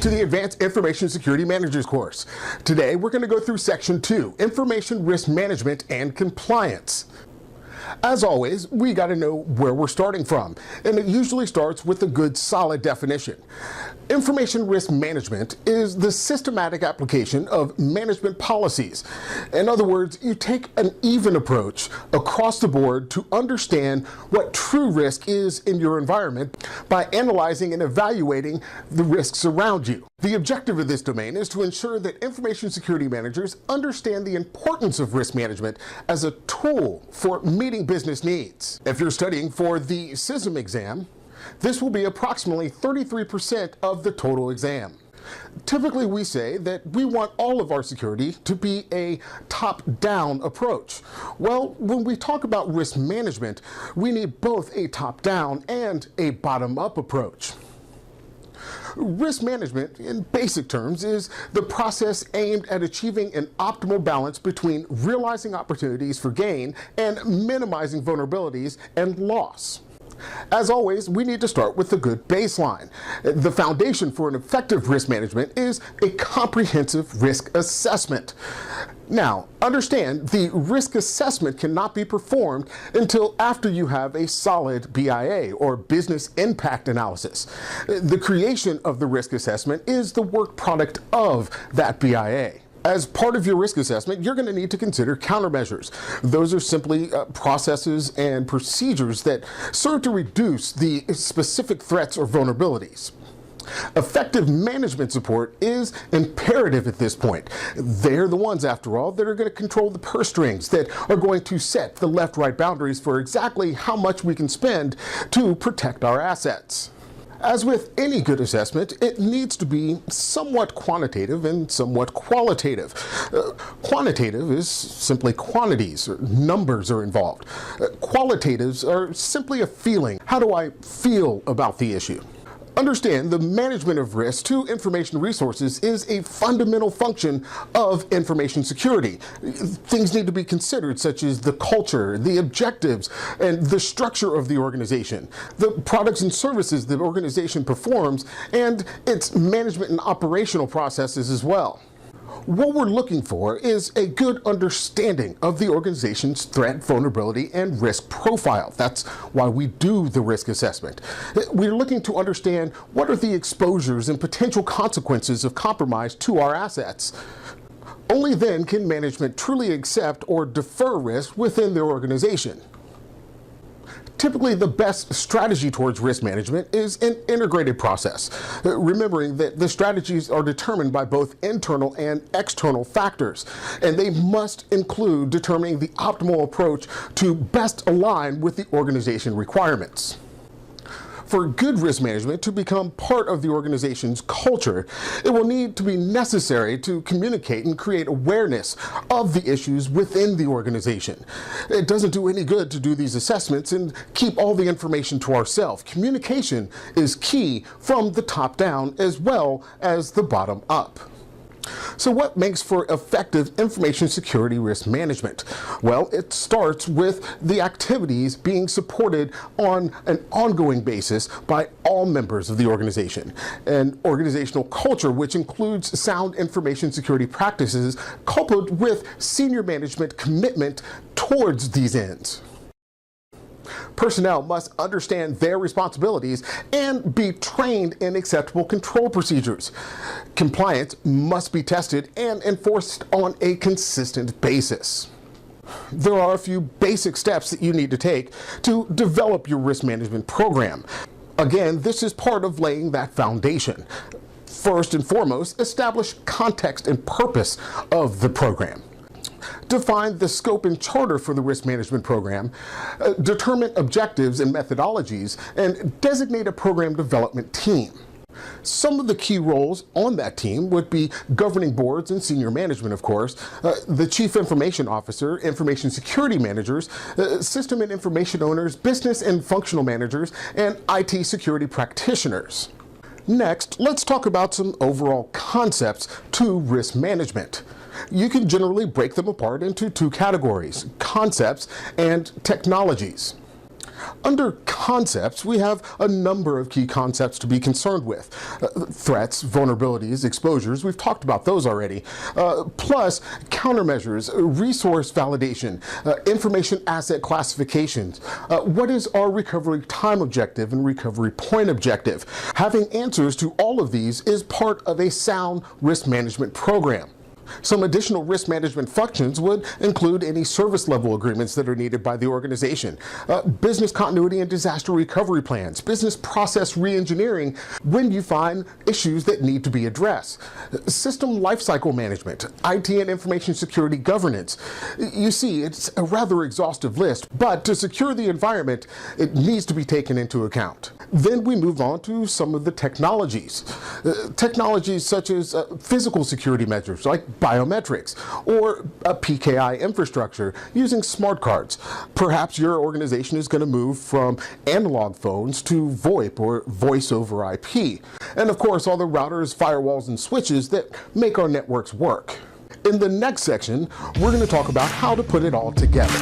to the Advanced Information Security Managers course. Today we're going to go through Section 2, Information Risk Management and Compliance. As always, we got to know where we're starting from, and it usually starts with a good solid definition. Information risk management is the systematic application of management policies. In other words, you take an even approach across the board to understand what true risk is in your environment by analyzing and evaluating the risks around you. The objective of this domain is to ensure that information security managers understand the importance of risk management as a tool for meeting business needs. If you're studying for the CISM exam, this will be approximately 33% of the total exam. Typically, we say that we want all of our security to be a top-down approach. Well, when we talk about risk management, we need both a top-down and a bottom-up approach. Risk management, in basic terms, is the process aimed at achieving an optimal balance between realizing opportunities for gain and minimizing vulnerabilities and loss. As always, we need to start with a good baseline. The foundation for an effective risk management is a comprehensive risk assessment. Now, understand, the risk assessment cannot be performed until after you have a solid BIA, or business impact analysis. The creation of the risk assessment is the work product of that BIA. As part of your risk assessment, you're going to need to consider countermeasures. Those are simply processes and procedures that serve to reduce the specific threats or vulnerabilities. Effective management support is imperative at this point. They're the ones, after all, that are going to control the purse strings, that are going to set the left-right boundaries for exactly how much we can spend to protect our assets. As with any good assessment, it needs to be somewhat quantitative and somewhat qualitative. Quantitative is simply quantities, or numbers are involved. Qualitatives are simply a feeling. How do I feel about the issue? Understand, the management of risk to information resources is a fundamental function of information security. Things need to be considered, such as the culture, the objectives, and the structure of the organization, the products and services the organization performs, and its management and operational processes as well. What we're looking for is a good understanding of the organization's threat, vulnerability, and risk profile. That's why we do the risk assessment. We're looking to understand what are the exposures and potential consequences of compromise to our assets. Only then can management truly accept or defer risk within their organization. Typically, the best strategy towards risk management is an integrated process, remembering that the strategies are determined by both internal and external factors, and they must include determining the optimal approach to best align with the organization requirements. For good risk management to become part of the organization's culture, it will need to be necessary to communicate and create awareness of the issues within the organization. It doesn't do any good to do these assessments and keep all the information to ourselves. Communication is key from the top down as well as the bottom up. So what makes for effective information security risk management? Well, it starts with the activities being supported on an ongoing basis by all members of the organization. An organizational culture which includes sound information security practices coupled with senior management commitment towards these ends. Personnel must understand their responsibilities and be trained in acceptable control procedures. Compliance must be tested and enforced on a consistent basis. There are a few basic steps that you need to take to develop your risk management program. Again, this is part of laying that foundation. First and foremost, establish context and purpose of the program. Define the scope and charter for the risk management program, determine objectives and methodologies, and designate a program development team. Some of the key roles on that team would be governing boards and senior management, of course, the chief information officer, information security managers, system and information owners, business and functional managers, and IT security practitioners. Next, let's talk about some overall concepts to risk management. You can generally break them apart into two categories: concepts and technologies. Under concepts, we have a number of key concepts to be concerned with. Threats, vulnerabilities, exposures, we've talked about those already. Plus, countermeasures, resource validation, information asset classifications. What is our recovery time objective and recovery point objective? Having answers to all of these is part of a sound risk management program. Some additional risk management functions would include any service level agreements that are needed by the organization, business continuity and disaster recovery plans, business process reengineering when you find issues that need to be addressed, system lifecycle management, IT and information security governance. You see, it's a rather exhaustive list, but to secure the environment, it needs to be taken into account. Then we move on to some of the technologies. Technologies such as physical security measures like biometrics or a PKI infrastructure using smart cards. Perhaps your organization is going to move from analog phones to VoIP or voice over IP. And of course, all the routers, firewalls, and switches that make our networks work. In the next section, we're going to talk about how to put it all together.